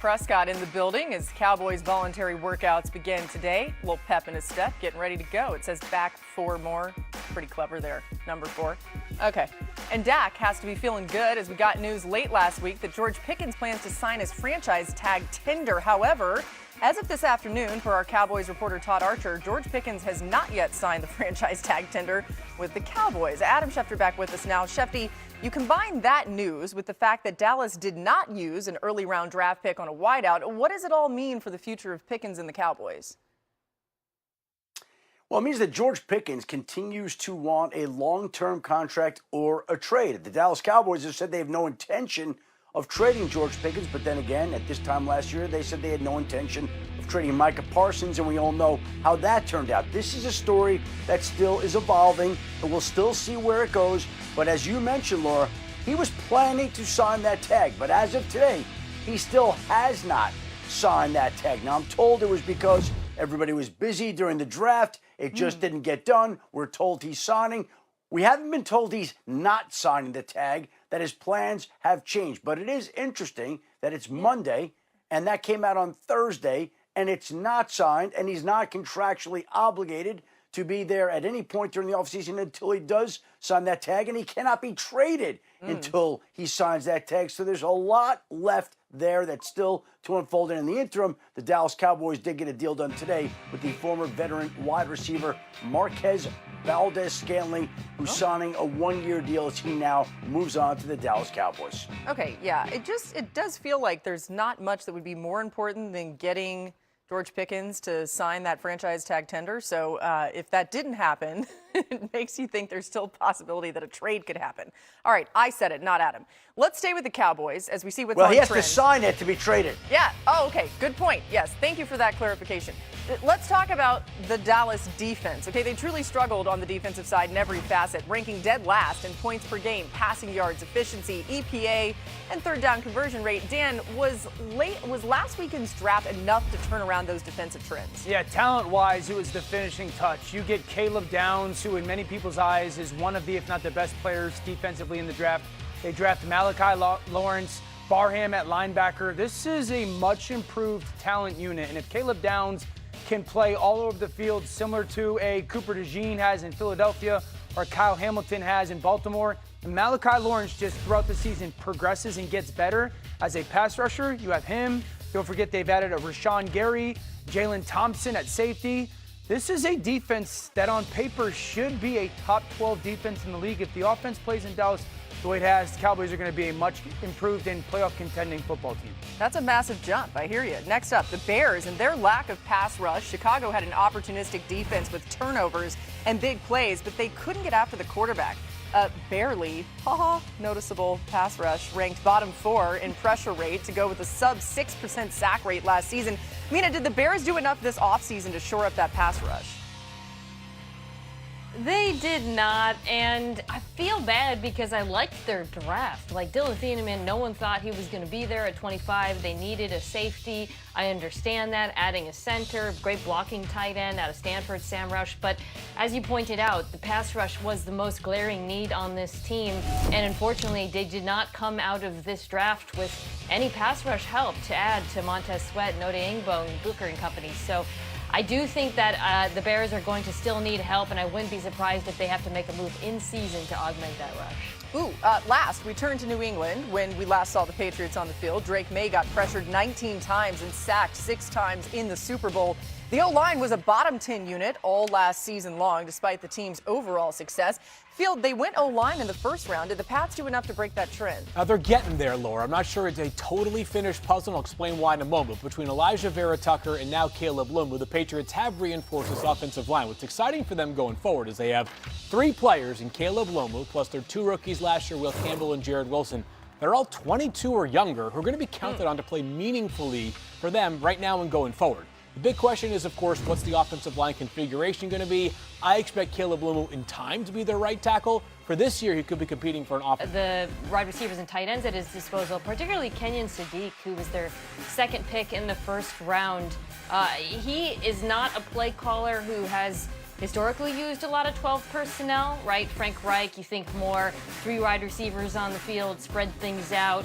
Prescott in the building as Cowboys voluntary workouts begin today. A little pep in his step, getting ready to go. It says back 4 more. Pretty clever there, number 4. Okay, and Dak has to be feeling good as we got news late last week that George Pickens plans to sign his franchise tag tender. However, as of this afternoon, per our Cowboys reporter Todd Archer, George Pickens has not yet signed the franchise tag tender with the Cowboys. Adam Schefter back with us now. Shefty, you combine that news with the fact that Dallas did not use an early round draft pick on a wideout. What does it all mean for the future of Pickens and the Cowboys? Well, it means that George Pickens continues to want a long-term contract or a trade. The Dallas Cowboys have said they have no intention of trading George Pickens, but then again, at this time last year, they said they had no intention of trading Micah Parsons, and we all know how that turned out. This is a story that still is evolving, and we'll still see where it goes. But as you mentioned, Laura, he was planning to sign that tag, but as of today, he still has not signed that tag. Now, I'm told it was because everybody was busy during the draft. It just didn't get done. We're told he's signing. We haven't been told he's not signing the tag, that his plans have changed. But it is interesting that it's Monday, and that came out on Thursday, and it's not signed, and he's not contractually obligated to be there at any point during the offseason until he does sign that tag, and he cannot be traded until he signs that tag. So there's a lot left there that's still to unfold. And in the interim, the Dallas Cowboys did get a deal done today with the former veteran wide receiver Marquez Valdez-Scantling, who's signing a 1-year deal as he now moves on to the Dallas Cowboys. Okay, yeah, it does feel like there's not much that would be more important than getting George Pickens to sign that franchise tag tender. So if that didn't happen, it makes you think there's still a possibility that a trade could happen. All right, I said it, not Adam. Let's stay with the Cowboys as we see what's on trend. Well, he has to sign it to be traded. Yeah. Oh, okay. Good point. Yes. Thank you for that clarification. Let's talk about the Dallas defense. Okay, they truly struggled on the defensive side in every facet, ranking dead last in points per game, passing yards, efficiency, EPA, and third down conversion rate. Dan, was last weekend's draft enough to turn around those defensive trends? Yeah, talent-wise, it was the finishing touch. You get Caleb Downs, who in many people's eyes is one of the, if not the best players defensively in the draft. They draft Malachi Lawrence, Barham at linebacker. This is a much improved talent unit, and if Caleb Downs can play all over the field similar to a Cooper DeJean has in Philadelphia or Kyle Hamilton has in Baltimore, and Malachi Lawrence just throughout the season progresses and gets better as a pass rusher. You have him. Don't forget they've added a Rashawn Gary, Jalen Thompson at safety. This is a defense that on paper should be a top 12 defense in the league. If the offense plays in Dallas the way it has, the Cowboys are going to be a much improved and playoff contending football team. That's a massive jump. I hear you. Next up, the Bears and their lack of pass rush. Chicago had an opportunistic defense with turnovers and big plays, but they couldn't get after the quarterback. Barely, noticeable pass rush, ranked bottom 4 in pressure rate to go with a sub 6% sack rate last season. Mina, did the Bears do enough this offseason to shore up that pass rush? They did not, and I feel bad because I liked their draft. Like Dylan Thieneman, no one thought he was going to be there at 25. They needed a safety. I understand that, adding a center, great blocking tight end out of Stanford, Sam Rush. But as you pointed out, the pass rush was the most glaring need on this team, and unfortunately, they did not come out of this draft with any pass rush help to add to Montez Sweat, Note Ingbo, and Booker and company. So I do think that the Bears are going to still need help, and I wouldn't be surprised if they have to make a move in season to augment that rush. Last, we turned to New England when we last saw the Patriots on the field. Drake May got pressured 19 times and sacked 6 times in the Super Bowl. The O-line was a bottom 10 unit all last season long, despite the team's overall success. Field, they went O-line in the first round. Did the Pats do enough to break that trend? They're getting there, Laura. I'm not sure it's a totally finished puzzle, and I'll explain why in a moment. Between Elijah Vera Tucker and now Caleb Lumu, the Patriots have reinforced this offensive line. What's exciting for them going forward is they have 3 players in Caleb Lumu, plus their 2 rookies last year, Will Campbell and Jared Wilson. They're all 22 or younger who are going to be counted on to play meaningfully for them right now and going forward. The big question is, of course, what's the offensive line configuration going to be? I expect Caleb Lumu in time to be their right tackle. For this year, he could be competing for an offense. The wide receivers and tight ends at his disposal, particularly Kenyon Sadiq, who was their 2nd pick in the first round. He is not a play caller who has historically used a lot of 12 personnel, right? Frank Reich, you think more 3 wide receivers on the field, spread things out.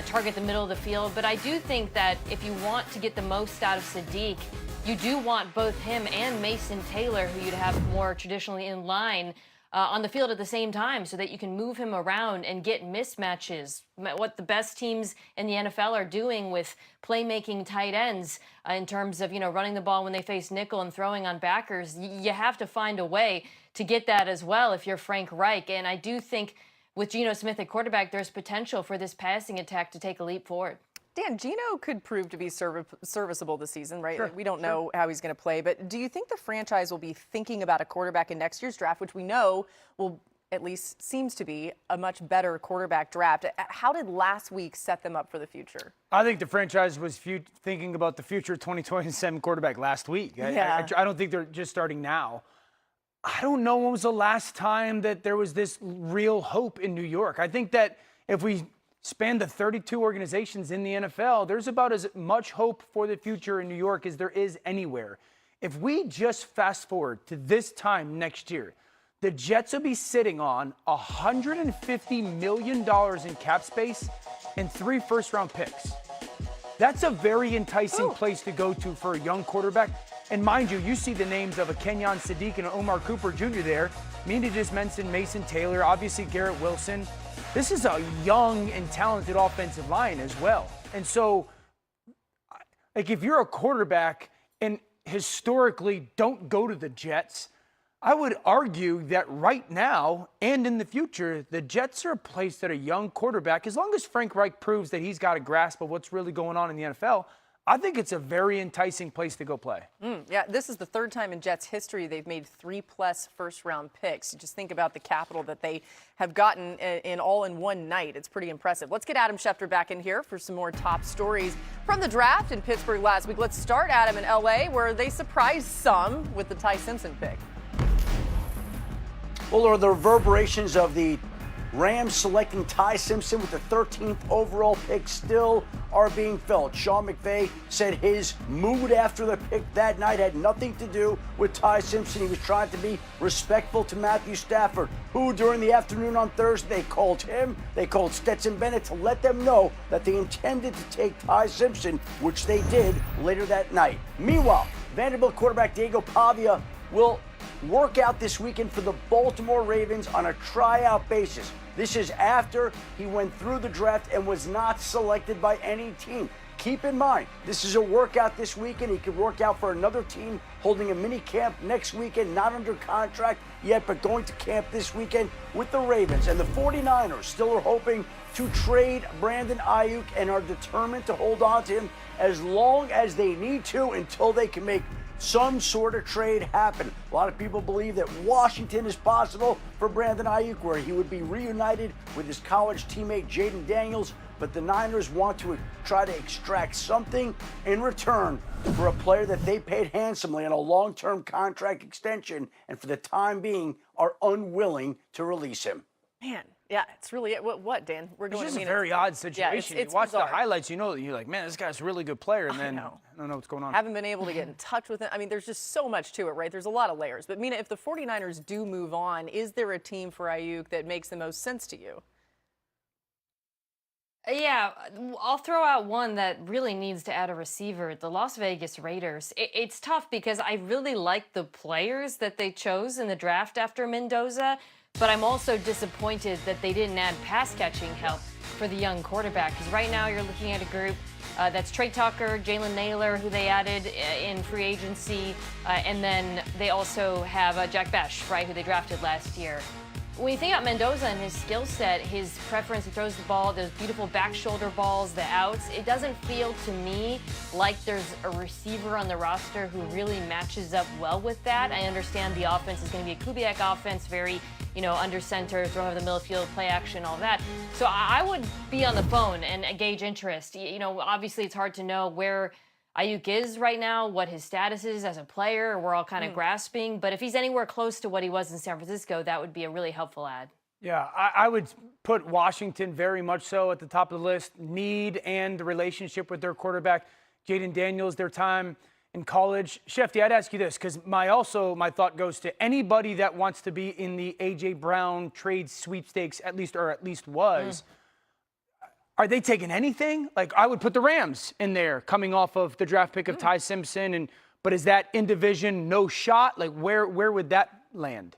target the middle of the field. But I do think that if you want to get the most out of Sadiq, you do want both him and Mason Taylor, who you'd have more traditionally in line, on the field at the same time so that you can move him around and get mismatches. What the best teams in the NFL are doing with playmaking tight ends in terms of, running the ball when they face nickel and throwing on backers. You have to find a way to get that as well if you're Frank Reich. And I do think with Geno Smith at quarterback, there's potential for this passing attack to take a leap forward. Dan, Geno could prove to be serviceable this season, right? Sure, we don't know how he's going to play, but do you think the franchise will be thinking about a quarterback in next year's draft, which we know will at least seems to be a much better quarterback draft? How did last week set them up for the future? I think the franchise was thinking about the future 2027 quarterback last week. Yeah. I don't think they're just starting now. I don't know when was the last time that there was this real hope in New York. I think that if we span the 32 organizations in the NFL, there's about as much hope for the future in New York as there is anywhere. If we just fast forward to this time next year, the Jets will be sitting on $150 million in cap space and 3 first-round picks. That's a very enticing place to go to for a young quarterback. And mind you, you see the names of a Kenyon Sadiq and Omar Cooper Jr. there. Mina just mentioned Mason Taylor, obviously Garrett Wilson. This is a young and talented offensive line as well. And so, if you're a quarterback and historically don't go to the Jets, I would argue that right now and in the future, the Jets are a place that a young quarterback, as long as Frank Reich proves that he's got a grasp of what's really going on in the NFL, I think it's a very enticing place to go play. Yeah, this is the third time in Jets history they've made 3+ first-round picks. Just think about the capital that they have gotten in all in one night. It's pretty impressive. Let's get Adam Schefter back in here for some more top stories from the draft in Pittsburgh last week. Let's start, Adam, in L.A., where they surprised some with the Ty Simpson pick. Well, are the reverberations of the Rams selecting Ty Simpson with the 13th overall pick still are being felt. Sean McVay said his mood after the pick that night had nothing to do with Ty Simpson. He was trying to be respectful to Matthew Stafford, who during the afternoon on Thursday, they called him, they called Stetson Bennett to let them know that they intended to take Ty Simpson, which they did later that night. Meanwhile, Vanderbilt quarterback Diego Pavia will work out this weekend for the Baltimore Ravens on a tryout basis. This is after he went through the draft and was not selected by any team. Keep in mind, this is a workout this weekend. He could work out for another team holding a mini camp next weekend, not under contract yet, but going to camp this weekend with the Ravens. And the 49ers still are hoping to trade Brandon Ayuk and are determined to hold on to him as long as they need to until they can make some sort of trade happen. A lot of people believe that Washington is possible for Brandon Ayuk, where he would be reunited with his college teammate Jaden Daniels, but the Niners want to try to extract something in return for a player that they paid handsomely on a long-term contract extension, and for the time being are unwilling to release him. Man, yeah, it's really what Dan? We're going It's to just a very odd situation. It's you watch bizarre. the highlights, you know, you're like, man, this guy's a really good player, and then I don't know what's going on. Haven't been able to get in touch with him. I mean, there's just so much to it, right? There's a lot of layers. But Mina, if the 49ers do move on, is there a team for Ayuk that makes the most sense to you? Yeah, I'll throw out one that really needs to add a receiver, the Las Vegas Raiders. It's tough because I really like the players that they chose in the draft after Mendoza, but I'm also disappointed that they didn't add pass-catching help for the young quarterback, because right now you're looking at a group that's Trey Tucker, Jalen Naylor, who they added in free agency, and then they also have Jack Besh, right, who they drafted last year. When you think about Mendoza and his skill set, his preference, he throws the ball, those beautiful back shoulder balls, the outs, it doesn't feel to me like there's a receiver on the roster who really matches up well with that. I understand the offense is going to be a Kubiak offense, very, under center, throw over the middle field, play action, all that. So I would be on the phone and gauge interest. Obviously it's hard to know where Ayuk is right now, what his status is as a player. We're all kind of grasping. But if he's anywhere close to what he was in San Francisco, that would be a really helpful add. Yeah, I would put Washington very much so at the top of the list. Need and the relationship with their quarterback, Jaden Daniels, their time in college. Schefter, I'd ask you this, because my thought goes to anybody that wants to be in the A.J. Brown trade sweepstakes, at least was. Are they taking anything? Like, I would put the Rams in there coming off of the draft pick of Ty Simpson. But is that in division no shot? Like, where would that land?